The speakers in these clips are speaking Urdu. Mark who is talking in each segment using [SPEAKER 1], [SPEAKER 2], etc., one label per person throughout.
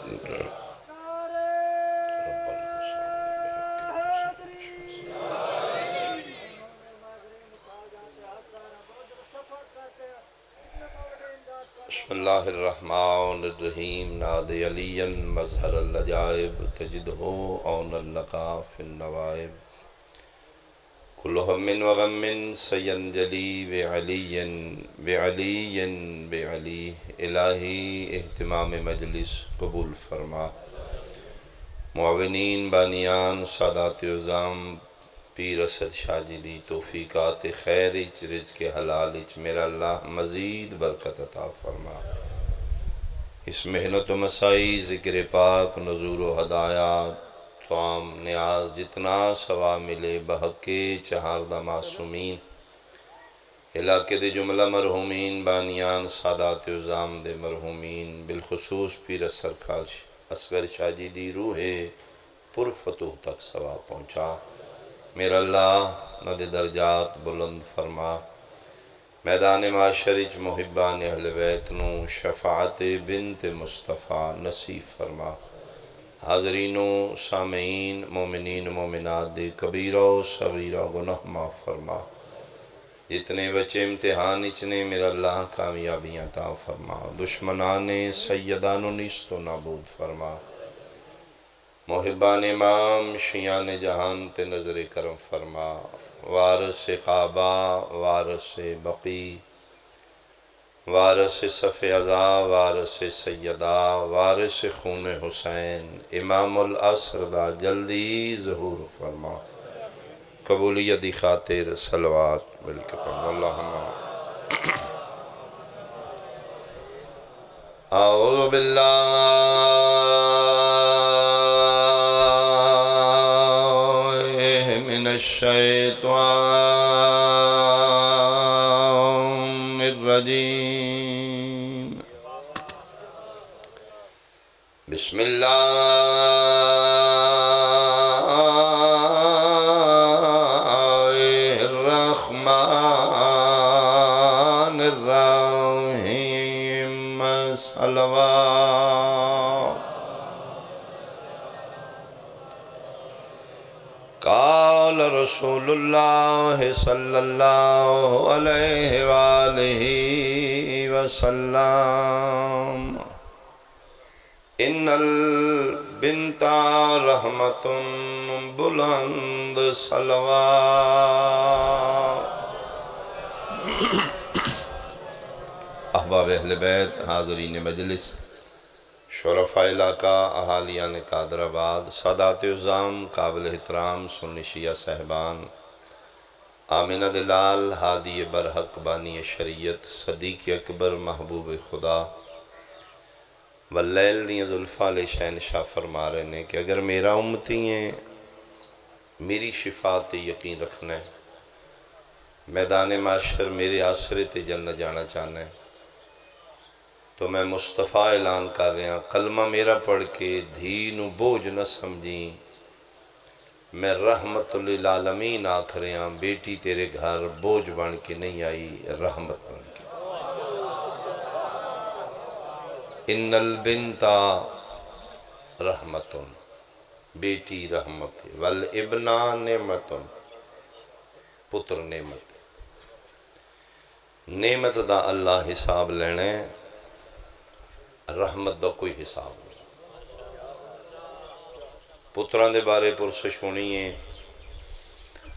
[SPEAKER 1] بسم اللہ الرحمن الرحیم نادی علی مظہر العجائب تجدہ اون اللقا فی النوائب کل ہم و غم سینجلی بعلی الہی اہتمام مجلس قبول فرما معاونین بانیان سادات عظام پیر اسد شاہ جی دی توفیقات خیر اچ رزق حلال اچ میرا اللہ مزید برکت عطا فرما اس محنت و مسائی ذکر پاک نذور و ہدایات توام نیاز جتنا سوا ملے بحق چہاردہ معصومین علاقے دے جملہ مرحومین بانیان سادات عظام دے مرحومین بالخصوص پیر اصغر شاہ جی دی روح پرفتوح تک سوا پہنچا میرا اللہ نہ دے درجات بلند فرما میدان معاشرچ محبان اہل بیت نو شفاعت بنت مصطفیٰ نصیب فرما حاضرین و سامعین مومنین مومنات دے کبیرہ و صغیرہ گناہ معاف فرما جتنے بچے امتحان اچنے میرا اللہ کامیابیاں عطا فرما دشمنان سیدان و نیست و نابود فرما محبان امام شیعان جہان تے نظر کرم فرما وارث کعبہ وارث بقی وارث صف عزا وارث سیدہ وارث خون حسین امام العصر دا جلدی ظہور فرما قبولیت دی خاطر صلوات بلکہ پڑھ اللہم اعوذ باللہ من الشیطان الرجیم بسم اللہ قال رسول اللہ صلی اللہ علیہ وآلہ وسلم ان البنت رحمت بلند صلوات احباب اہل بیت حاضرین مجلس شرفاء علاقہ اہالیان قادر آباد سادات عظام قابل احترام سنی شیعہ صاحبان آمنہ دلال ہادی برحق بانی شریعت صدیق اکبر محبوب خدا واللیل دیں ذوالفقار علیہ شہنشاہ فرما رہے ہیں کہ اگر میرا امتی ہیں میری شفاعت یقین رکھنا ہے میدان معاشر میرے آسرے تے جنت جانا چاہنا ہے تو میں مصطفیٰ اعلان کر رہا کلمہ میرا پڑھ کے دھینو بوجھ نہ سمجھیں میں رحمت للعالمین آکھ رہا بیٹی تیرے گھر بوجھ بن کے نہیں آئی رحمت بن کے ان البنت رحمت بیٹی رحمت والابنا نعمت پتر نعمت نعمت دا اللہ حساب لینے رحمت دا کوئی حساب نہیں پتران دے بارے پرسش ہونی ہے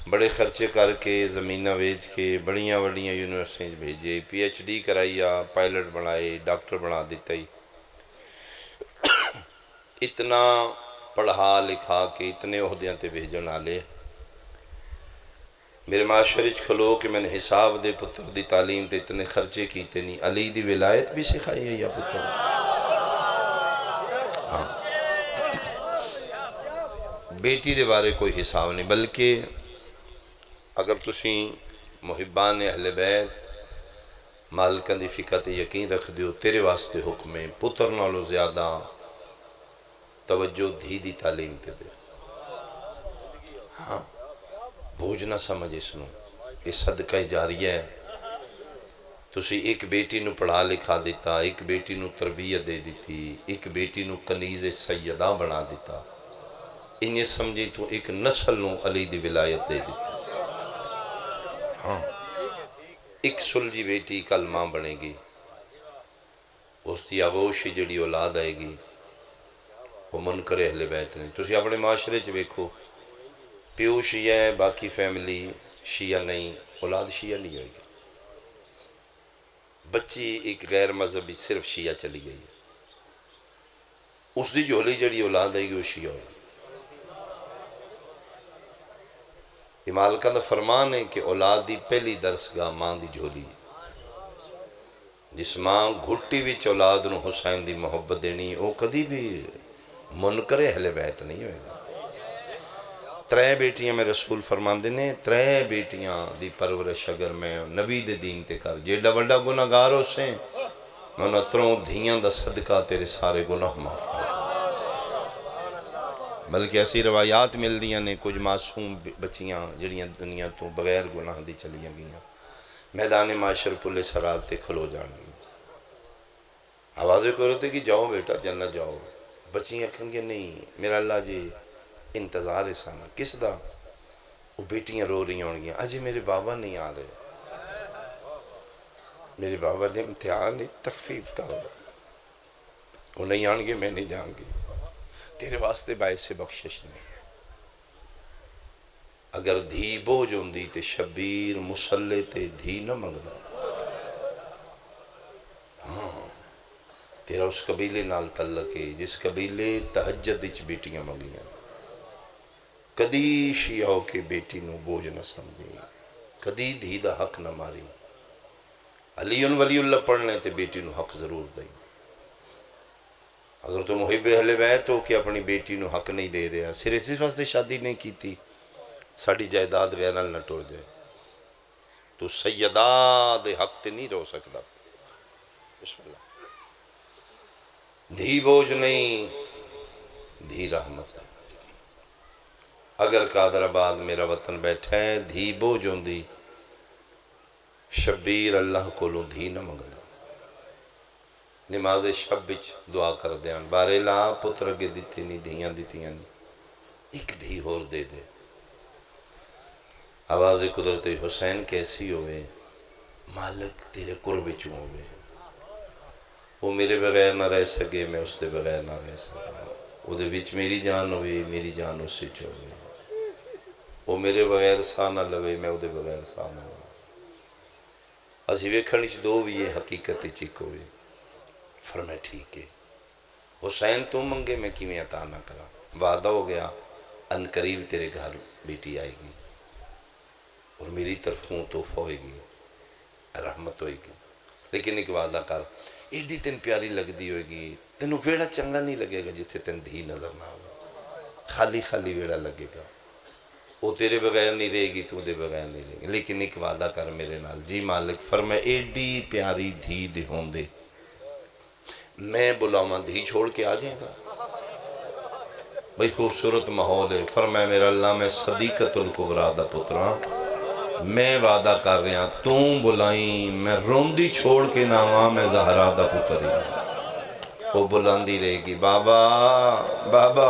[SPEAKER 1] بڑے خرچے کر کے زمینہ ویچ کے بڑیاں بڑیاں یونیورسٹیز بھیجے پی ایچ ڈی کرائیا پائلٹ بنائے ڈاکٹر بنا دیتا ہی اتنا پڑھا لکھا کے اتنے عہدیاں تے بھیجن آلے میرے معاشرچ کھلو کہ میں نے حساب دے پتر دی تعلیم تے اتنے خرچے کیتے نہیں علی دی ولایت بھی سکھائی ہے یا پتر بیٹی دے بارے کوئی حساب نہیں بلکہ اگر تسی محبان اہل بیت مالکان دی فقہ تے یقین رکھ دیو تیرے واسطے حکم ہے پتر نالو زیادہ توجہ دھی دی تعلیم تے دے بوجھ نہ سمجھ اس نو یہ صدقہ جاریہ ہے تسی ایک بیٹی نو پڑھا لکھا دیتا، ایک بیٹی نو تربیت دے دیتی، ایک بیٹی نو کنیز سیدہ بنا دیتا، انہیں سمجھی تو ایک نسل نو علی دی ولایت دے دیتی۔ ہاں، ایک سلجھی بیٹی کل ماں بنے گی، اس دی آغوشی جڑی اولاد آئے گی، وہ منکر اہل بیت نہیں۔ تسی اپنے معاشرے چ ویکھو، پیو شیعہ ہے، باقی فیملی شیعہ نہیں، اولاد شیعہ نہیں ہوئے گی۔ بچی ایک غیر مذہبی صرف شیعہ چلی گئی ہے، اس دی جھولی جڑی اولاد آئے گی وہ شیعہ ہوئے گی۔ مالکہ دا فرمان ہے کہ اولاد دی پہلی درسگاہ ماں دی جھولی ہے۔ جس ماں گھٹی وچ اولاد نو حسین دی محبت دینی، وہ کدی بھی منکر اہل بیت نہیں ہوئے گا۔ ترے بیٹیاں میں رسول فرمان دینے، ترے بیٹیاں دی پرورش اگر میں نبی دے دین تے کر جیڑا بڑا گناہ گار ہو سے، میں انہاں تروں دھیاں دا صدقہ تیرے سارے گناہ معاف کر۔ بلکہ ایسی روایات مل دیاں نے، کچھ معصوم بچیاں جڑیاں دنیا تو بغیر گناہ دی چلیاں گیاں، میدان معاشر پلے سرات تے کھلو جان گی، آوازیں کرو تے کہ جاؤ بیٹا جنت جاؤ۔ بچیاں کہیں گے نہیں میرا اللہ جی انتظار ہے سانا، کس دا؟ وہ بیٹیاں رو رہی ہوں گیاں، اجی میرے بابا نہیں آ رہے، میرے بابا نے امتحان نہیں تخفیف کا ہوگا، وہ نہیں آن گے، میں نہیں جان گی، تیرے واسطے باعث بخشش نہیں۔ اگر دھی بوجھ ہوندی تے شبیر مسلے تے دھی نہ منگدا۔ ہاں، تیرا اس قبیلے نال تعلق ہے جس قبیلے تہجد وچ بیٹیاں منگیاں، کدی شیعہ کے بیٹی نو بوجھ نہ سمجھی، کدی دھی دا حق نہ ماری۔ علی ولی اللہ پڑھنے تے بیٹی نو حق ضرور دیں۔ اگر تو محب اہل بیت ہو کہ اپنی بیٹی نو حق نہیں دے رہا، صرف اس واسطے شادی نہیں کیتی ساڑھی جائیداد غیر نال نہ ٹوڑ جائے، تو سیدہ دے حق تے نہیں رو سکتا۔ بسم اللہ۔ دھی بوجھ نہیں، دھی رحمت ہے۔ اگر قادر آباد میرا وطن بیٹھا ہے، دھی بوجھ ہوندی شبیر اللہ کولوں دھی نہ منگدا۔ نماز شب وچ دعا کر دیان، بارے لا پتر اگے دیتے نہیں، دھیاں دیتیاں نہیں، ایک دھی اور دے دے۔ آواز قدرت حسین کیسی ہوئے، مالک تیرے قرب چوں ہوئے، وہ میرے بغیر نہ رہ سکے، میں اس دے بغیر نہ رہ سکا، وہ دے وچ میری جان ہوئی، میری جان اس سے ہوئی، وہ میرے بغیر سا نہ لوے، میں وہ دے بغیر سا نہ لوے۔ اسی ویکھن وچ دو بھی یہ حقیقت چک ہوئے۔ فرمایا ٹھیک ہے، حسین تو منگے میں کیویں عطا نہ کرا، وعدہ ہو گیا ان قریب تیرے گھر بیٹی آئے گی اور میری طرفوں تحفہ ہوئے گی، رحمت ہوئے گی، لیکن ایک وعدہ کر، ایڈی تین پیاری لگ دی ہوئے گی، تینوں ویڑا چنگا نہیں لگے گا جتھے تین دھی نظر نہ ہوگا، خالی خالی ویڑا لگے گا، وہ تیرے بغیر نہیں رہے گی، تو دے بغیر نہیں رہے گی، لیکن ایک وعدہ کر میرے نال۔ جی مالک۔ فرمائے ایڈی پیاری دھی دے ہوندے میں بلاواں دھی چھوڑ کے آ جائے گا؟ بھئی خوبصورت ماحول ہے۔ فرمایا میرا اللہ میں صدیقۃ الکبریٰ دا پتراں، میں وعدہ کر رہا توں بلائیں میں روندی چھوڑ کے نہ آواں، میں زہرا دا پتر ہی وہ بلاندی رہے گی، بابا بابا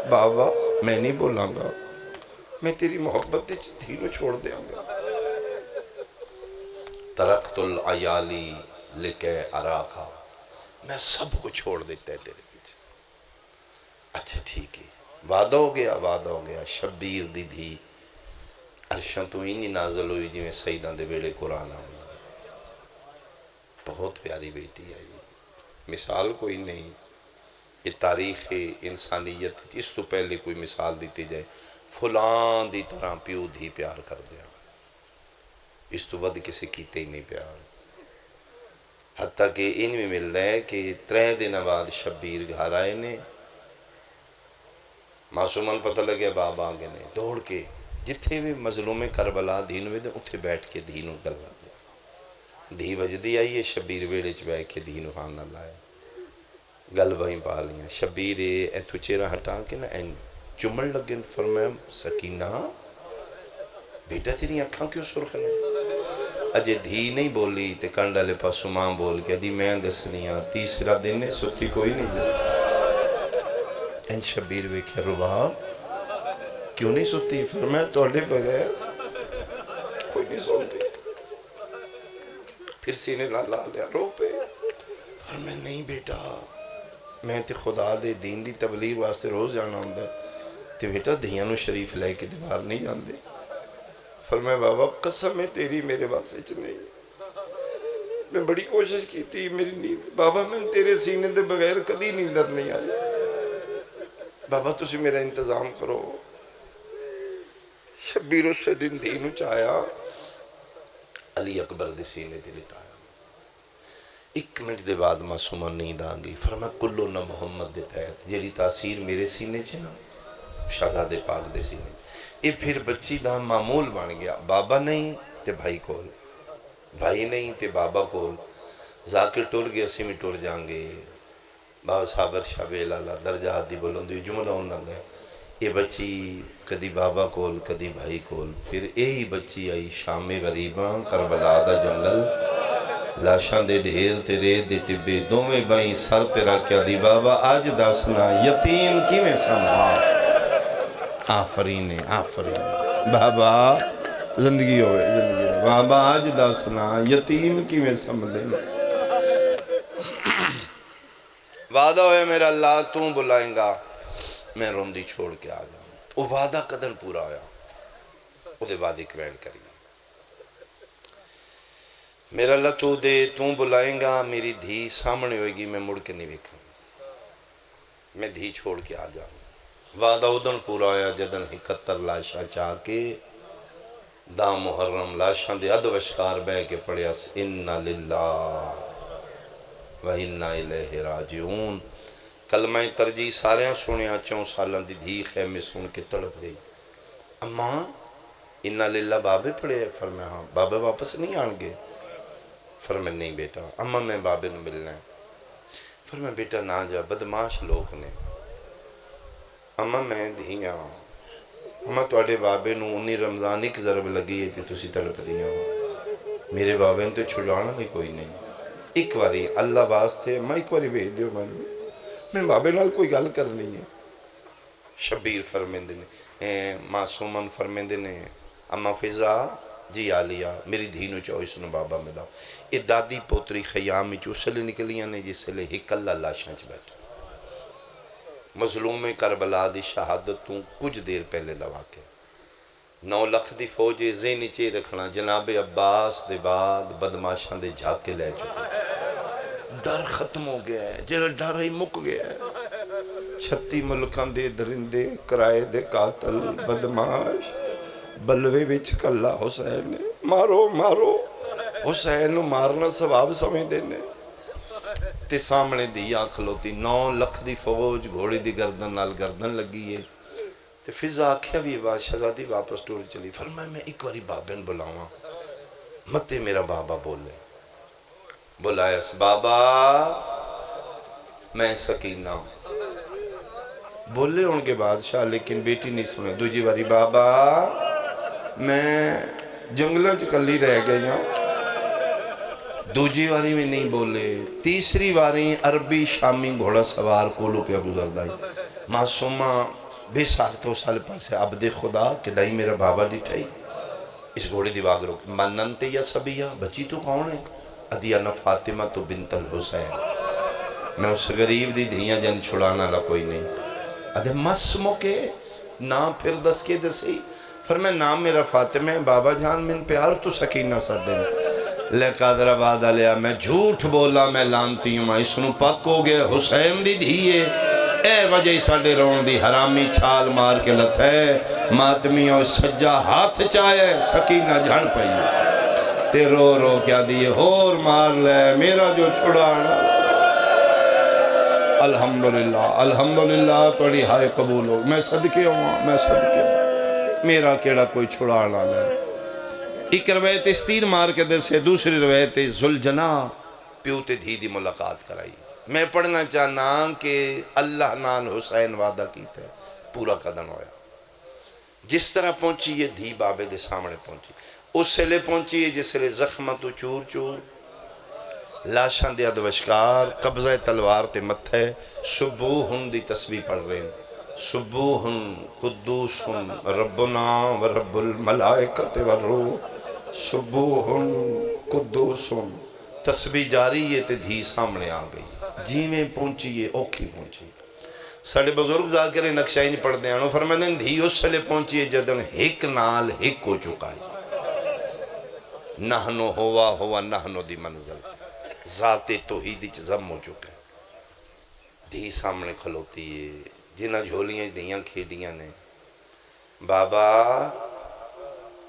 [SPEAKER 1] بابا، میں نہیں بولاں گا، میں تیری محبت دھینو چھوڑ دیاں گا۔ ترکت العیالی لکے اراکا، میں سب کو چھوڑ دیتا ہے تیرے پیچھے۔ اچھا ٹھیک ہے، وعدہ ہو گیا، وعدہ ہو گیا۔ شبیر دی دھی عرشاں تو ہی نہیں نازل ہوئی جی میں سیداں دے بیڑے قرآن آؤں، بہت پیاری بیٹی آئی، مثال کوئی نہیں کہ تاریخ انسانیت اس تو پہلے کوئی مثال دیتی جائے فلان دی طرح پیو دھی پیار کر دیا، اس تو ود کسی کیتے ہی نہیں پیار۔ حتیٰ کہ ان میں مل رہا ہے کہ 3 دن بعد شبیر گھر آئے نے، معصوماً پتہ لگے بابا آگے نے، دوڑ کے جتھے بھی مظلوم کربلا دین ہوئے دے اتھے بیٹھ کے دینوں گلہ دے، دھی وجدی آئی ہے، شبیر ویڑے چ بیٹھ کے دینوں خان نہ لائے، گل بھائیں پا لیاں۔ شبیر ایتھو چہرہ ہٹا کے نا این چمن لگے، فرمایا سکینہ بیٹا تیری اکھاں کیوں سرخ نے؟ اجے دھی نہیں بولی تے کنڈ والے پاسوں ماں بول کے دی میں دسنی ہاں تیسرا دن ہے ستی کوئی نہیں ان شبیر ویکھیا رباب کیوں نہیں ستی؟ فرمایا توڑے بغیر کوئی نہیں سوتی۔ پھر سینے لا لیا رو پہ۔ فرمایا نہیں بیٹا میں تے خدا دے دین دی تبلیغ واسطے روز جانا ہوندہ تے بیٹا دھیاں نو شریف لے کے دیوار نہیں جاندے۔ فرمایا بابا قسم ہے تیری میرے واسطے چ نہیں، میں بڑی کوشش کی تھی میری نیند بابا میں تیرے سینے دے بغیر کدی نیندر نہیں آئی، بابا تسی میرا انتظام کرو۔ شبیر اس سے دن دینو چاہیا علی اکبر دے سینے دے لٹایا۔ ایک منٹ دے بعد معصومہ نیند آ گئی۔ فرمایا کلو نہ محمد دے تحت جیڑی تاثیر میرے سینے چھے نا شہزادے پاک دے سینے یہ پھر بچی دا معمول بن گیا، بابا نہیں تے بھائی کول، بھائی نہیں تے بابا کول، ذاکر ٹور گیا اسی میں ٹور جانگے، بابا صابر شابے لالا درجات دی بلندی جملہ ہونا دے۔ یہ بچی کدی بابا کول کدی بھائی کول، پھر یہی بچی آئی شام غریباں کربلا دا جنگل لاشاں دے ڈھیر تے ریت دے ٹبے دوویں بائیں سر تیرا کیا دی بابا آج داسنا یتیم کی میں سنبھال آفرین آفرین بابا زندگی ہوئے زندگی بابا آج داسنا یتیم کی میں سنبھال وعدہ ہوئے میرا اللہ توں بلائیں گا میں روندی چھوڑ کے آ جاؤں۔ وہ وعدہ قدر پورا ہویا وہ دے بعد ایک وین کری میرا اللہ تو دے توں بلائیں گا میری دھی سامنے ہوئے گی میں مڑ کے نہیں ویکھوں میں دھی چھوڑ کے آ جاؤں۔ وعدہ ادن پورا ہویا جدن 71 لاشاں چاہ کے دا محرم لاشاں دے اد وشکار بے کے پڑیا اِنَّا لِلَّهِ وَإِنَّا إِلَيْهِ رَاجِعُونَ کلمہ ترجیح سارے سنے 4 سالان دی دھی خیمے سن کے تڑپ گئی۔ اماں اِنَّا لِلَّهِ بابے پڑے فرمایا ہاں بابے واپس نہیں آنگے؟ فرمایا نہیں بیٹا اماں میں بابے نو ملنا ہے۔ فرمایا بیٹا نہ جا بدماش لوگ نے اماں میں دھیاں اماں توڑے بابے نو 19 رمضان ایک ضرب لگی ہے تے تسی تڑپ دیاں ہو میرے بابے نے تو چھڑانا نہیں کوئی نہیں ایک واری اللہ واسطے میں ایک واری بھیج دیو میں بابے نال کوئی گل کرنی ہے۔ شبیر فرمیندے نے معصومن فرمیندے نے اماں فضا جی آلیا میری دھینو چاہو اس نے بابا ملا یہ دادی پوتری خیام چو سلے نکلیاں نے جس سلے ہک اللہ لاشاں چ بیٹھا مظلوم کربلا دی شہادتوں کچھ دیر پہلے دوا کے 9 لکھ دی فوج ذہنی چے رکھنا جناب عباس دے بعد بدماشاں دے جھاکے لے چکے ڈر ختم ہو گیا ہے جنہا ڈر ہی مک گیا ہے 36 ملکان دے درندے کرائے دے قاتل بدماش بلوے وچ کلا حسین نے مارو مارو حسین نو مارنا ثواب سمجھ دینے تے سامنے دی کھلوتی 9 لکھ دی فوج گھوڑی دی گردن نال گردن لگی ہے تے فضا آکھیا بھی بات شہزادی واپس ٹور چلی فرمایا میں ایک واری بابن بلاواں متے میرا بابا بولے بلایا بابا میں سکینہ بولے ان کے بادشاہ لیکن بیٹی نہیں سنے دوجی واری بابا میں جنگلوں چکلی رہ گئی ہوں دوجی واری میں نہیں بولے تیسری واری عربی شامی گھوڑا سوار کولو پہ گزر دائی معصومہ بے ساختوں سال پاسے عبد خدا کہ دائی میرا بابا ڈٹھائی اس گھوڑے دی واگ روک مننتے یا سبیہ بچی تو کون ہے ادیانہ فاطمہ تو بنت الحسین میں اس غریب دی دھیاں جن چھڑانا لا کوئی نہیں ادھے مس موکے نام پھر دس کے دسی فرمائے نام میرا فاطمہ ہے بابا جان من پیار تو سکینہ سر دیں لے قادر آباد علیہ میں جھوٹ بولا میں لانتی ہوں میں اس نو پک ہو گیا حسین دی دھیے اے وجہ ساڑے رون دی حرامی چھال مار کے لت ہے ماتمی اور سجا ہاتھ چاہے سکینہ جھن پئی تے رو رو کیا دیئے ہور مار لے میرا جو چھڑانا الحمدللہ الحمدللہ توڑی ہائے قبول ہو میں صدقے ہوں میں صدقے ہوں میرا کیڑا کوئی چھڑانا لے ایک روایت اس تیر مار کے دے سے دوسری روایت زلجنا پیوتے دھی دی ملاقات کرائی میں پڑھنا چاہنا کہ اللہ نال حسین وعدہ کیتا ہے پورا قدم ہویا جس طرح پہنچی یہ دھی بابے دے سامنے پہنچی اس لے پہنچی ہے جس لے زخمہ تو چور چور لاشاں دے ادوشکار قبضہ تلوار تے متھے سبوہن دی تسبیح پڑھ رہے ہیں سبوہن قدوسن ربنا و رب الملائکت والروح سبوہن قدوسن تسبیح جاری ہے تے دھی سامنے آ گئی جیویں پہنچی ہے اوکھی پہنچی ساڑھے بزرگ ذاکر نقشہ نہیں پڑھ دیں انہوں فرمائے دیں دھی اس لے پہنچی ہے جدن ہک نال ہک ہو چکا ہے نحنو ہوا نحنو دی منزل ذات توحید وچ ضم ہو چکا ہے دھی سامنے کھلوتی ہے جنہ جھولیاں دیاں کھیڑیاں نے بابا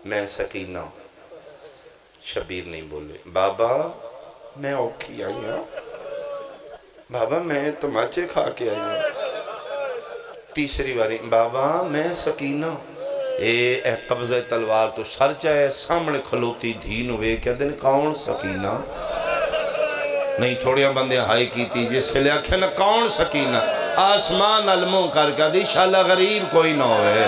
[SPEAKER 1] میں سکینہ شبیر نہیں بولے بابا میں اوکھی آئی ہوں بابا میں تماچے کھا کے آئی ہوں تیسری باری بابا میں سکینہ اے قبضہ تلوار تو سر چاہے سامنے کھلوتی دھین ہوئے کیا دن کون سکینہ نہیں تھوڑیاں بندے ہائی کی تھی جس سے لے آکھے نا کون سکینہ آسمان علموں کر کا دی شاءاللہ غریب کوئی نہ ہوئے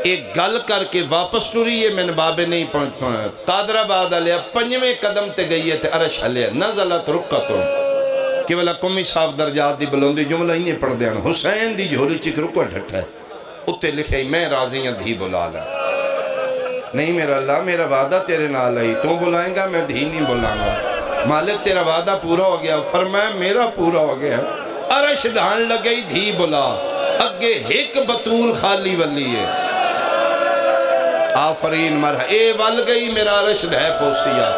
[SPEAKER 1] ایک گل کر کے واپس ٹوری ہے میں نے بابے نہیں پہنچنا تادرہ بعد علیہ پنجویں قدم تے گئی ہے تے عرش علیہ نزلت رکتن کہ والا کمی صاحب درجات دی بلوندی جملہ ہی نہیں پڑھ دیا حسین دی جھولی چک رکو ڈھٹا ہے اتے لکھے میں راضی ہیں دھی بلا لیں نہیں میرا اللہ میرا وعدہ تیرے نال ہے تو بلائیں گا میں دھی نہیں بلاؤں گا مالک تیرا وعدہ پورا ہو گیا فرمایا میرا پورا ہو گیا عرش ڈھان لگئی دھی بلا اگے ایک بطول خالی ولی ہے آفرین مرہ اے ول گئی میرا عرش ڈھے پوسیا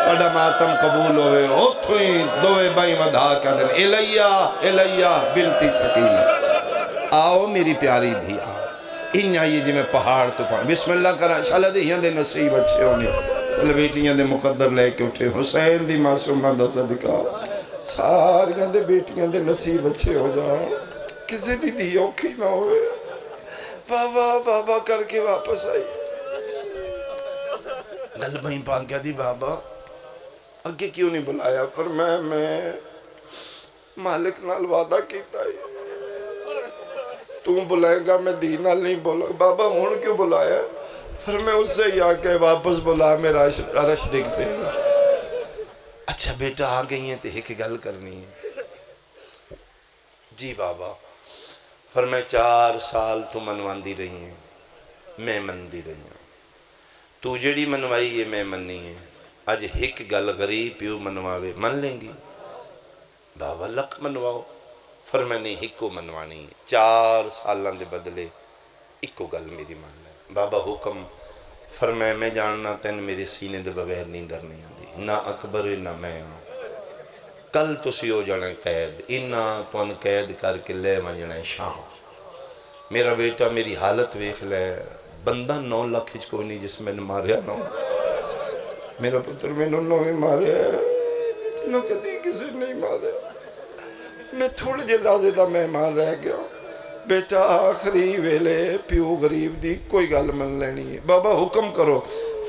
[SPEAKER 1] بڑا ماتم قبول ہوئے اتھویں دوے بائی ودھا کا دن الیہ بنتی سکینہ آؤ میری پیاری دھی آؤ انہاں یہ جی میں پہاڑ تو پہاڑ بسم اللہ کرا شالہ دے ہاں دے نصیب اچھے ہونے چلے بیٹیاں دے مقدر لے کے اٹھے حسین دی معصومہ دا صدقہ ساریاں دے بیٹیاں دے نصیب اچھے ہو جاؤ کسی دی دی اوکھی نہ ہوئے بابا بابا کر کے واپس آئی گل بھائیں پانکیا دی بابا اگے کیوں نہیں بلایا فرمایا میں مالک نال وعدہ کیتا ہے تم بلائے گا میں دینہ نہیں بولا بابا ہون کیوں بلایا پھر میں اس سے ہی آکے واپس بلا میرا عرش ڈگ دے گا اچھا بیٹا آگئی ہیں تے ایک گل کرنی ہے جی بابا فرمائے 4 سال تو منوان دی رہی ہیں میں من دی رہی ہوں تو جڑی منوائی ہے میں مننی ہے آج ایک گل غریب پیو منواوے من لیں گی بابا لک منواؤ فرمائے نہیں ہکو منوانی 4 سالان دے بدلے ایکو گل میری مان لیں بابا حکم فرمائے میں جاننا تین میرے سینے دے بغیر نیندر نہیں آندی نہ اکبر نہ میں ہوں کل تو سی ہو جانا قید انہا تو ان قید کر کے لے مجھنا شام میرا بیٹا میری حالت ویکھ لے بندہ 9 لاکھ ہچ کوئی نہیں جس میں نے ماریا نو میرا پتر میں نو ہی ماریا نو کدی کسی نہیں ماریا میں تھوڑے جے لازدہ مہمان رہ گیا بیٹا آخری ویلے پیو غریب دی کوئی گل من لینی ہے بابا حکم کرو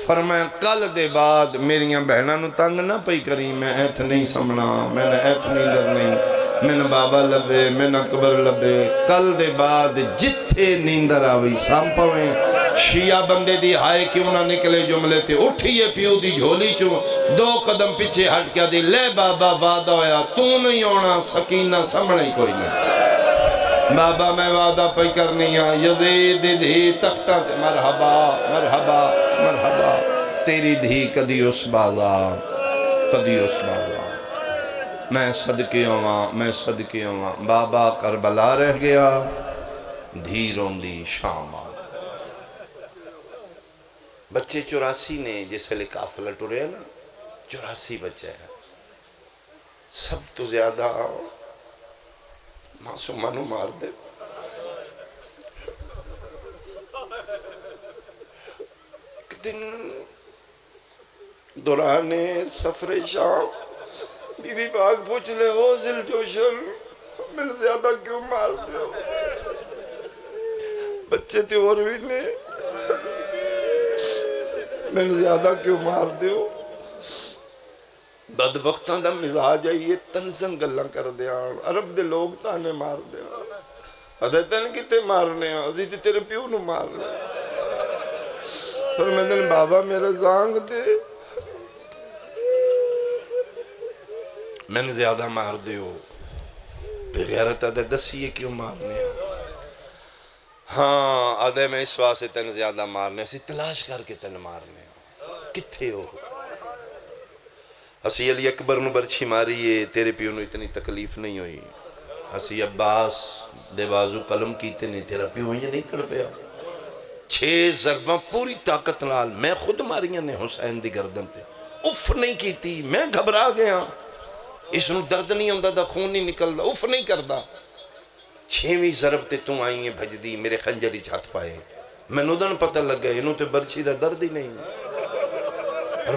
[SPEAKER 1] فرمائیں کل دے بعد میریاں بہنہ نو تنگ نہ پئی کری میں ایتھ نہیں سمنا میں نے ایتھ نیندر نہیں میں نے بابا لبے میں نے قبر لبے کل دے بعد جتھے نیندر آوئی سام پویں شیعہ بندے دی ہائے کیوں نہ نکلے جملے تے اٹھئیے پیو دی جھولی چوں 2 قدم پیچھے ہٹ کیا دی لے بابا وعدہ ہویا تو نہیں ہونا سکینہ سمنے کوئی نہیں بابا میں وعدہ پہ کرنی ہاں یزید دھی تختہ تے مرحبا مرحبا مرحبا تیری دھی کدی اس بازا کدی اس بازا میں صدقے ہوا بابا کربلا رہ گیا دھی روندی شام آ بچے 84 نے جیسے لے کافلہ ٹورے ہیں نا 84 بچے ہیں سب تو زیادہ معصومانو مار دے ایک دن دوران سفر شام بی بی پاک پوچھ لے ہو ذل جوشن میں نے زیادہ کیوں مار دے ہو بچے تھے اور بھی نے میں نے زیادہ کیوں مار دے ہو بدبختان دا مزاج ہے یہ تنزن گلہ کر دیا عرب دے لوگ تانے مار دیا ادھے تن کتے مارنے ہیں عزیزی تیرے پیو نو مارنے فرمیندے نے بابا میرا زانگ دے، میں نے زیادہ مار دیو، بغیرت آدھے دسیے کیوں مارنے ہیں؟ ہاں آدھے میں اس واسطے تین زیادہ مارنے اسی تلاش کر کے تین مارنے ہوں کتھے ہو؟ اسی علی اکبر نو برچھی ماری ہے، تیرے پیو نو اتنی تکلیف نہیں ہوئی، اسی عباس دے بازو قلم کیتے نہیں، تیرا پیو یہ نہیں تڑپیا، 6 ضرباں پوری طاقت نال میں خود ماریاں نے حسین دی گردن تے، اف نہیں کیتی، میں گھبرا گیا، اس نو درد نہیں ہوندہ دا خون نہیں نکلدا، اف نہیں کردا، 6ویں ضرب تے تو آئی ہیں بھج دی، میرے خنجری چھات پائے، میں نودن پتہ لگ گئے، انہوں تے برچی دا درد ہی نہیں،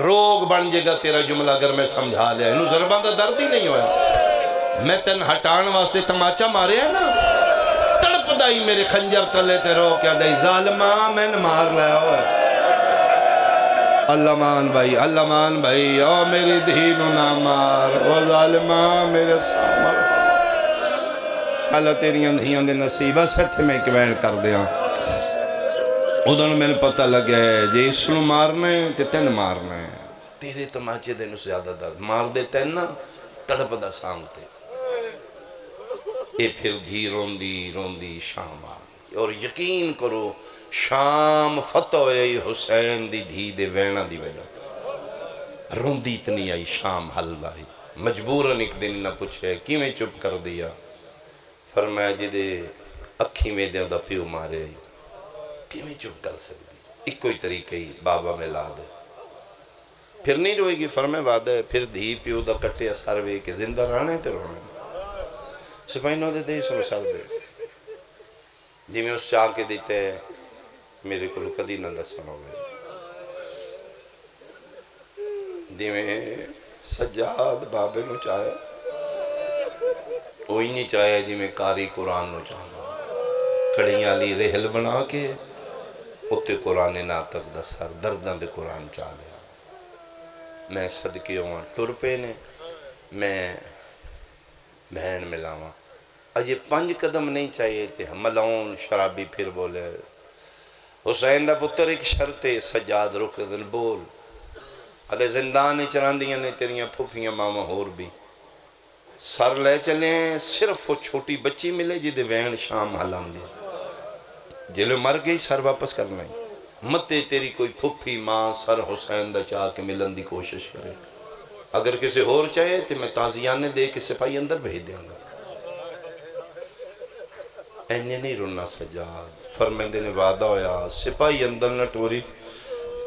[SPEAKER 1] روگ بن جے گا تیرا جملہ اگر میں سمجھا لیا، انہوں ضربان دا درد ہی نہیں ہویا، میں تن ہٹان واسطے تماچا مارے ہیں نا، تڑپ دائی میرے خنجر تلے تے رو کیا دائی ظالمہ میں نے مار لیا ہوئے، اللہ مان بھائی او میری دھینو نہ مار او ظالمہ میرے سامر اللہ تیری اندھیاں دے نصیبہ ستھ میں کیوین کر دیا ادھن میں نے پتہ لگا ہے جے اس نو مارنے تے تین مارنے تیرے تماچے دے نو زیادہ درد مار دے تین نا تڑپ دا سامتے اے پھر دھی روندی شام آگئی اور یقین کرو شام فتح ہوئی حسین دی دھی دے وینا دی وجہ روندی اتنی آئی شام حل آئی مجبوراً ایک دن نہ پوچھے کیویں چپ کر دیا فرمایا جدے اکھی میں دے دا پیو مارے کیویں چپ کر سکتی ایک کوئی طریقہ ہی بابا میں لا دے پھر نہیں روئے گی فرمایا وعدہ ہے پھر دھی پیو دا کٹے اثر وے کہ زندہ رہنے تے رونے سپاہینوں دے سنو سر دے جی میں اس چاہ کے دیتے میرے کو کدی نہ دسنا ہوئے جی میں سجاد بابے نو چاہے وہی نہیں چاہے جی میں کاری قرآن نو چاہنا کڑیاں لی رحل بنا کے اتے قرآن ناتک دا سر درداں دے قرآن چاہ لیا میں صدقے ہوں ٹر پے نے میں بہن ملاواں اجے 5 قدم نہیں چاہیے تھے ملاؤن شرابی پھر بولے حسین دا پتر ایک شرط سجاد رک دن بول ادھے زندان چران دیاں نے تیریاں پھوپیاں ماما ہور بھی سر لے چلیں صرف وہ چھوٹی بچی ملے جی دے وین شام حلام دے جلے مر گئی سر واپس کرنا ہی متے تیری کوئی پھوپی ماں سر حسین دا چاہ کے ملن دی کوشش کرے اگر کسی اور چاہے تو میں تازیانے دے کے سپاہی اندر بھیج دیں گا اینجے نہیں رونا سجاد فرمیندے نے وعدہ ہویا سپاہی اندر نہ ٹوری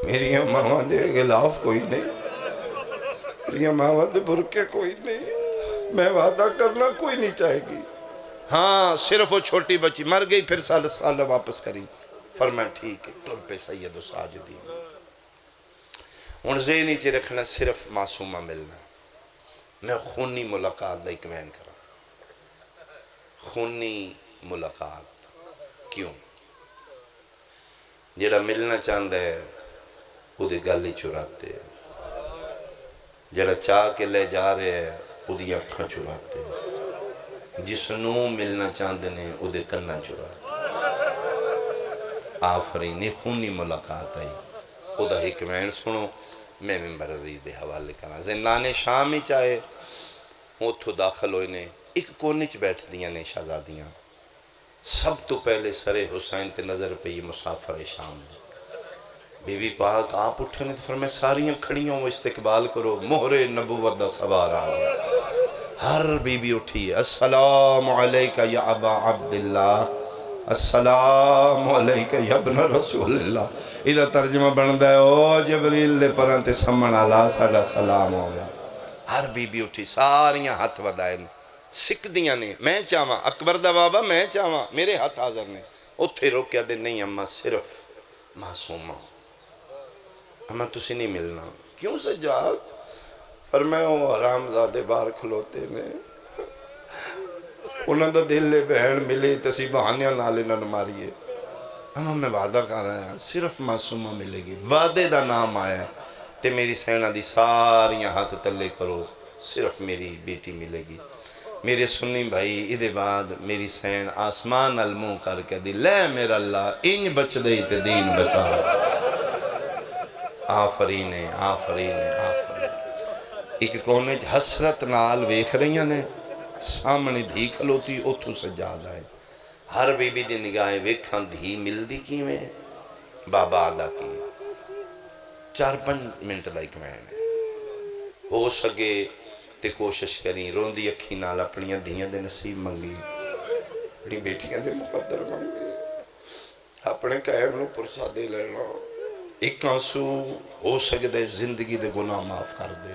[SPEAKER 1] میری ماما دے غلاف کوئی نہیں میری ماما دے برکے کوئی نہیں میں وعدہ کرنا کوئی نہیں چاہے گی ہاں صرف وہ چھوٹی بچی مر گئی پھر سال واپس کری فرمائے ٹھیک ہے ٹر پہ سید و ساجدین ان ذہنی چی رکھنا صرف معصومہ ملنا میں خونی ملاقات دا اکمین کرا خونی ملاقات کیوں جیڑا ملنا چاہندہ ہے وہ دے گالی چراتے جیڑا چاہ کے لے جا رہے ہیں وہ دی اکھاں چراتے جس نو ملنا چاہندے نے وہ دے کرنا چراتے آفرینی خونی ملاقات آئی وہ دا حکمین سنو میں ممبر عزیز دے حوالے کرنا زندان شام ہی چاہے وہ تو داخل ہوئے نے ایک کونچ بیٹھ دیا نے شہزادیاں سب تو پہلے سر حسین تے نظر پہ یہ مسافر شام دے بی بی پاک آپ اٹھے نے فرمائے ساریاں کھڑیوں وہ استقبال کرو مہر نبوت دا سوار آگا ہر بی بی اٹھی السلام علیکہ یا ابا عبداللہ السلام علیکہ یا ابن رسول اللہ ادھا ترجمہ بندہ ہے او جبریل دے پرانتے سمن اللہ ساڑھا سلام ہو گیا ہر بی بی اٹھی ساریاں ہاتھ ودائے سکھ دیاں نے میں چاہواں اکبر دا بابا میں چاہواں میرے ہاتھ حاضر نے اتھے روکیا دے نہیں اممہ صرف معصومہ اممہ تسی نہیں ملنا کیوں سجاد فرمائے وہ حرام زادے بار کھلوتے نے انہوں دا دل لے بہن ملی تسی بہانیاں نالے نہ ماریے اممہ میں وعدہ کر رہا ہے صرف معصومہ ملے گی وعدے دا نام آیا تے میری سینہ دی ساریاں ہاتھ تلے کرو صرف میری بیٹی ملے گی میرے سنی بھائی ادھے بعد میری سین آسمان الموں کر کے دی لے میرا اللہ انج بچ دئی تے دین بچا آفرین ہے آفرین ہے آفرین۔ ایک کونے حسرت نال ویکھ رہی نے، سامنے دھی کھلوتی اتھو سجاد آئے، ہر بی بی دی نگاہیں ویکھاں دھی مل دی کی میں بابا آدھا کی 4-5 منٹ لائک میں ہو سکے تے کوشش کریں، رون دی اکھی نال اپنیاں دھیاں دے نصیب منگی، اپنی بیٹیاں دے مقدر منگی، اپنے قائم نو پرسا دے لینا، ایک آنسو ہو سکے زندگی دے گناہ معاف کر دے۔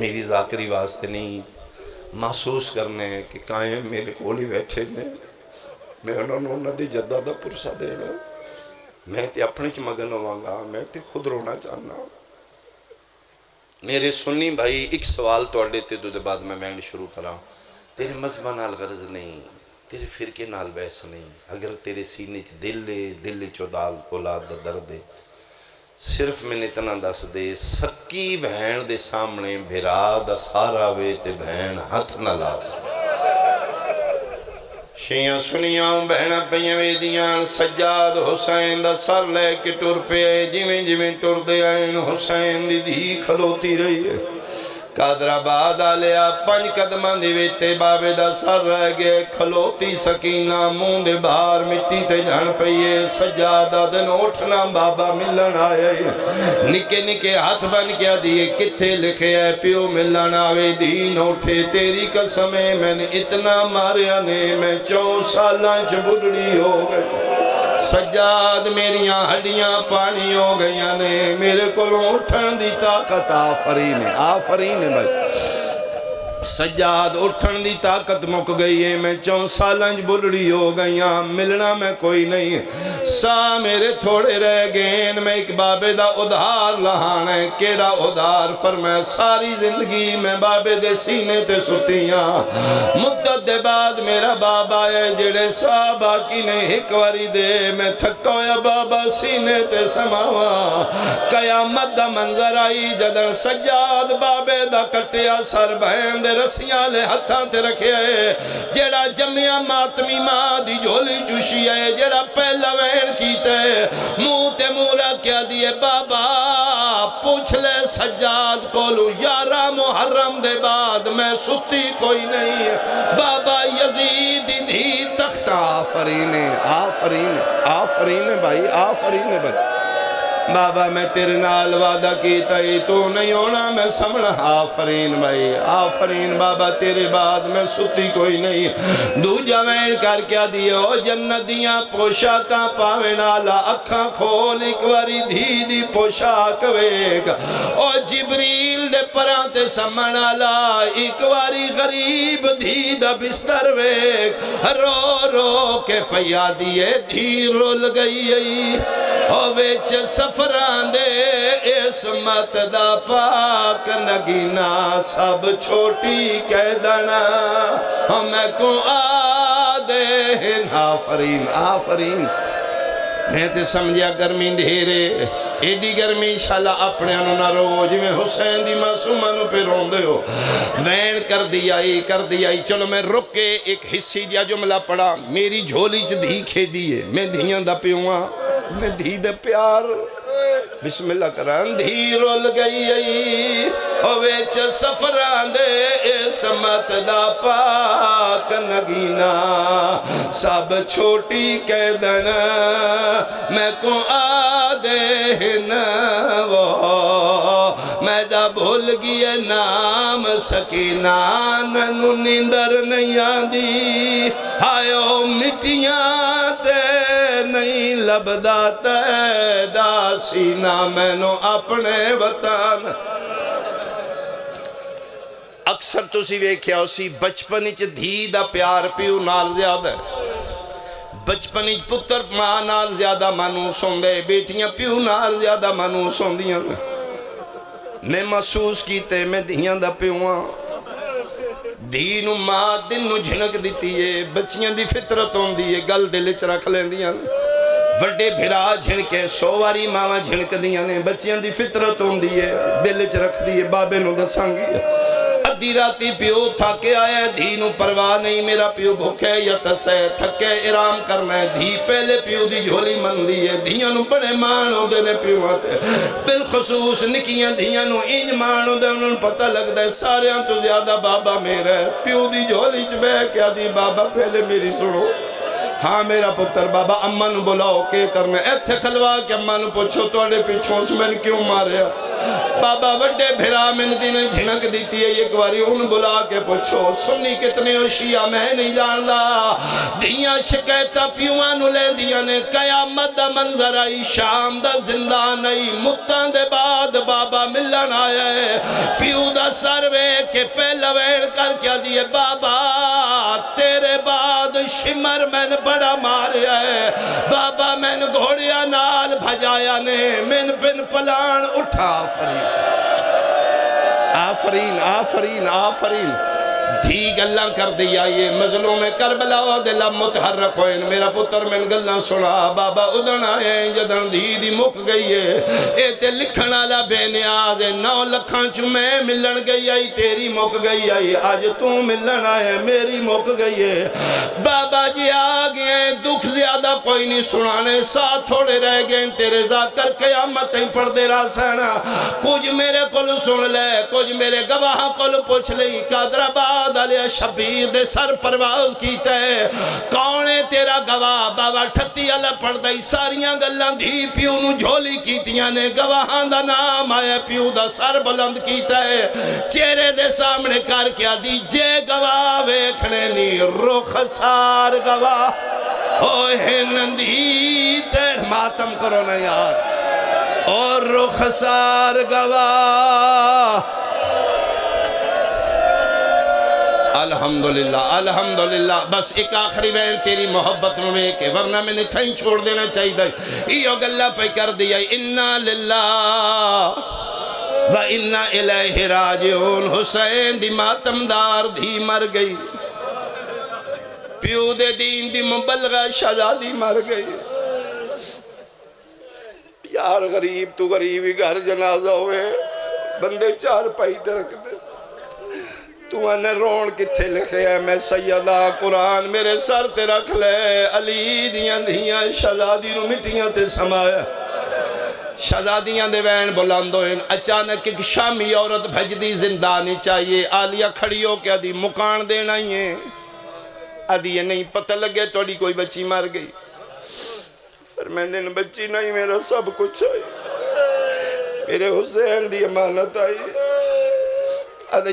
[SPEAKER 1] میری ذاکری واسطے نہیں، محسوس کرنے کہ قائم میرے کولی بیٹھے نے، میں انہوں نے دی جدہ دا پرسا دینا، میں تے اپنے چ مگن ہوانگا، میں تے خود رونا چاہنا۔ میرے سنی بھائی ایک سوال توڑے تے دو دے بعد میں بینڈ شروع کراں۔ تیرے مذہبہ نال غرض نہیں، تیرے فرقے نال بحث نہیں، اگر تیرے سینے چ دل چودال اولاد دا درد ہے، صرف میں نے اتنا دس دے سکی بہن دے سامنے بھرا دا سارا وے تے بہن ہتھ نہ لا سکے۔ شیعہ سنیاں بہنہ پہیاں وے دیاں سجاد حسین دا سر لے کے ٹر پہ آئے، جویں ٹر دے آئین حسین دی دھی کھلوتی رہی ہے۔ قادر آباد آلیا 5 قدمان دی ویتے بابے دا سر رہ گئے، کھلوتی سکینہ مون دے باہر مٹی تے جھن پئیے، سجادہ دن اٹھنا بابا ملن آئے، نکے نکے ہاتھ بن کیا دیئے کتھے لکھے ہے پیو ملن آوے دین اٹھے، تیری قسمیں میں نے اتنا ماریا نے، میں 4 سالاں چ بڑھڑی ہو گئی، سجاد میریاں ہڈیاں پانی ہو گئیاں نے، میرے کو اٹھن دی طاقت آفرین ہے آفرین ہے بھائی، سجاد اٹھن دی طاقت مک گئی ہے، میں 4 سالنج بلڑی ہو گئیاں، ملنا میں کوئی نہیں، سا میرے تھوڑے رہ گئیں، میں ایک بابے دا ادھار لہانا ہے، کیڑا ادھار فرمائے ساری زندگی میں بابے دے سینے تے ستیاں، مدت دے بعد میرا بابا ہے جڑے صحابہ کی نے ایک واری دے، میں تھکا ہویا بابا سینے تے سماوا، قیامت دا منظر آئی جدن سجاد بابے دا کٹیا سر بہن دے رسیاں لے ہتھاں تے رکھے ہے، جڑا جمعہ ماتمی ماں دی جھولی چوشی ہے، جڑا پہلا وین کیتے منہ تے مورا کیا دیئے بابا پوچھ لے سجاد کولو 11 محرم دے بعد میں ستی کوئی نہیں، بابا یزید دھی تخت آفرین آفرین آفرین بھائی آفرین بھائی، بابا میں تیرے نال وعدہ کیتا ہی تو نہیں ہونا میں سمنا، آفرین بھائی آفرین بابا تیرے بعد میں ستی کوئی نہیں، دو جوین کر کیا دیئے او جنتیاں پوشاکاں پاوے نالا، اکھاں کھول ایک واری دھی دی پوشاک ویک، او جبریل دے پرانتے سمنالا ایک واری غریب دھی دا بستر ویک، رو رو کے پیا دیئے دھی رول گئی، او ویچ سفران دے اسمت دا پاک نگینا، سب چھوٹی کہہ دنا ہمیں کو آدھے آفرین آفرین، میں تے سمجھیا گرمی ڈھیرے، ایڈی گرمی انشاءاللہ اپنے انہوں نہ رو، جی میں حسین دی معصومانوں پہ رون دے ہو، وین کر دیائی، چلو میں رک کے ایک حصی دیا جملہ پڑھا، میری جھولی چ دھی کھے دیئے، میں دھیاں دا پیوہاں، میں دھی دے پیار، بسم اللہ کران دھی رول گئی، ویچ سفران دے اسمت دا پاک نگینا، سب چھوٹی کہہ دنا میں کو آدھے نو، میں دا بھول گیا نام سکینہ، ننو نیندر نہیں آدھی، آئیو مٹیاں تے نہیں لبدا تیڈا سینہ، میں نو اپنے وطن، اکثر تو سی ویکھیا اسی بچپنی چ دھی دا پیار پیو نال زیادہ ہے، بچپنی چ پتر ماں نال زیادہ منوس ہوندے، بیٹیاں پیو نال زیادہ منوس ہوندیاں، میں محسوس کیتے میں دھیاں دا پیوہاں، دھی نو ماں دن نو جھنک دیتی ہے، بچیاں دی فطرت ہوندی ہے، گل دل چ رکھ لیندیاں، وڈے بھرا جھنکے 100 واری ماں جھنک دیاں نے، بچیاں دی فطرت ہوندی ہے، دل چ رکھ دی ہے، بابے نو دسانگی، آدھی راتی پیو تھاکے آیا ہے، دھی نو پرواہ نہیں میرا پیو بھوکے یا تسے تھکے ارام کرنا ہے، دھی پہلے پیو دی جھولی من لی ہے، دھیاں نو بڑے مان ہو دے نے پیو آتے بالخصوص نکیاں دھیاں نو انج مان ہو دے انہوں نے پتہ لگ دے سارے ہاں تو زیادہ بابا میرا ہے، پیو دی جھولی چ بے کیا دی بابا پہلے میری سنو، ہاں میرا پتر بابا اماں نو بلاؤ کے کرنا ہے، ایتھے کھلوا کہ اماں نو پوچھو توڑے پیچھوں سے میں نے کیوں ماریا، بابا وڈے بھرا میں نے دینے جھنک دیتی ہے ایک باری ان بلا کے پوچھو سنی کتنے ہو شیعہ میں نہیں جان دا دیاں شکایتہ پیوانو لے دیا نے قیامت دا منظر آئی شام دا زندان آئی متان دے بعد بابا ملن آیا ہے پیو دا سروے کے پہلا ویڑ کر کیا دیئے بابا تیرے بعد شمر میں نے بڑا ماریا ہے بابا میں نے گھوڑیا نال بھجایا نے من بن پلان اٹھا آفرین آفرین آفرین دھی گلہ کر دیا یہ مظلوم کربلا و دلہ متحرک ہوئے میرا پتر میں گلہ سنا بابا ادھن آئے جدن دھی دی مک گئی ہے اے تے لکھنا لا بے نیاز 9 لکھاں چو میں ملن گئی آئی تیری مک گئی آئی آج تو ملن آئے میری مک گئی ہے بابا جی آگئے دکھ زیادہ کوئی نہیں سنانے ساتھ تھوڑے رہ گئے تیرے ذاکر قیامتیں پڑھ دے رہا سینا کچھ میرے کل سن لے کچھ میرے گواہ کل پوچھ لئی قادر آباد علیہ شبیر دے سر پرواز کیتا ہے کونے تیرا گواہ بابا ٹھتی اللہ پڑھ دائی ساریاں گلاں دھی پیو نو جھولی کیتیاں نے گواہاں دا نام آیا پیو دا سر بلند کیتا ہے چہرے دے سامنے کر کیا دی جے گواہ ویکھنے نی رخ سار گواہ اوہ نندی تیر ماتم کرو نا یار اور رخ سار گواہ الحمدللہ الحمدللہ بس ایک آخری وین تیری محبت نوے کے ورنہ میں نے تھائیں چھوڑ دینا چاہی دائی ایو گلہ پہ کر دیا اِنَّا لِلَّهِ وَإِنَّا إِلَيْهِ رَاجِعُونَ حسین دی ماتمدار دھی مر گئی پیو دے دین دی مبلغہ شہزادی مر گئی یار غریب تو غریبی گھر جنازہ ہوئے بندے چار پائی تے رکھ دے تو انہیں رون کتھے لکھے ہے میں سیدہ قرآن میرے سر تے رکھ لے علی دیاں دھیاں شہزادی نو مٹیاں تے سمایا شہزادیاں دے وین بلاندو ہیں اچانک ایک شامی عورت بھج دی زندانی چاہیے آلیہ کھڑی ہو کے ادھی مکان دینا ہی ہے ادھی یہ نہیں پتہ لگے توڑی کوئی بچی مار گئی فرمیندے نے بچی نہیں میرا سب کچھ آئی میرے حسین دی امانت آئی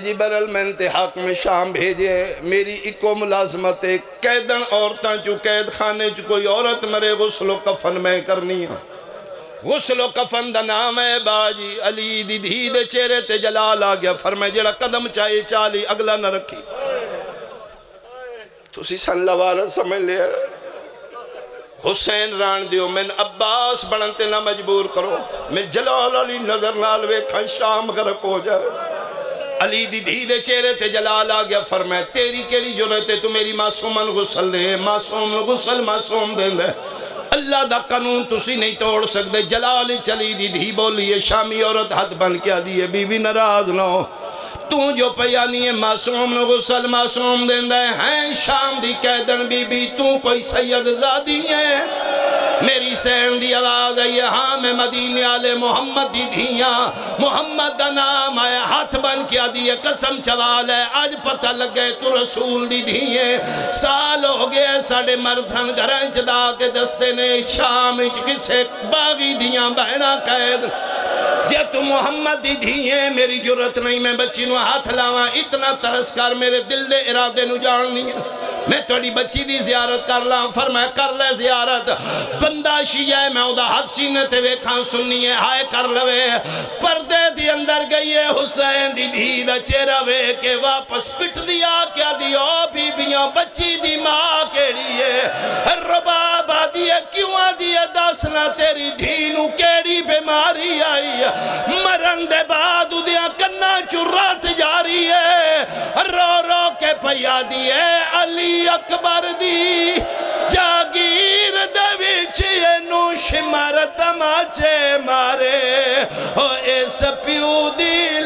[SPEAKER 1] جی برل میں نے حق میں شام بھیجے میری ایکو ملازمت ہے قیدن عورتاں چو قید خانے چو کوئی عورت مرے غسل و کفن میں کرنی ہے غسل و کفن دا نام ہے باجی علی دی دھی دے چہرے تے جلال آگیا فرمائے جڑا قدم چاہے چالی اگلا نہ رکھی تو سی سن لوارا سمجھ لیا حسین ران دیو میں عباس بڑھنتے نہ مجبور کرو میں جلال علی نظر نالوے کھن شام غرق ہو جائے علی دی دھی دے چہرے تے جلال آگیا فرمائے تیری کیڑی جرت ہے تو میری معصومن غسل دے معصوم غسل معصوم دے دے اللہ دا قانون تسی نہیں توڑ سکتے جلال چلی دی دھی بولی ہے شامی عورت ہاتھ بن کیا دیئے بی بی ناراض نہ ہو تو جو پیانی ہے معصوم غسل معصوم دے دے ہیں شام دی قیدن بی بی تو کوئی سید زادی ہے میری سین دی آواز ہے ہاں میں مدینے آلے محمد دی دھیاں محمد دا نام آئے ہاتھ بن کیا دیئے قسم چوال ہے آج پتہ لگ گئے تو رسول دی دھیئے سال ہو گئے ساڑے مردھن گھرانچ دا کے دستے نے شام کسے باغی دھیاں بہنا قید جے تو محمد دی دھیئے میری جرت نہیں میں بچی نو ہاتھ لاواں اتنا ترسکار میرے دل دے ارادے نو جاننی ہے میں توڑی بچی دی زیارت کر لاں فرمائے کر لے زیارت بندہ شیعہ میں او دا حد سینے تے ویکھاں سننی ہے ہائے کر لوے پردے دی اندر گئی ہے حسین دی دھی دا چہرہ وے کے واپس پٹ دیا کیا دیو بی بیاں بچی دی ماں کیڑی ہے رباب آدیے کیوں آدیے داسنا تیری دھینو کیڑی بیماری آئی مرن دے بعد دیا کنا چرات جاری ہے رو رو کے پیا دیے علی اکبر دی جاگیر دویچی نو شمار تماچے مارے او اس پیو دی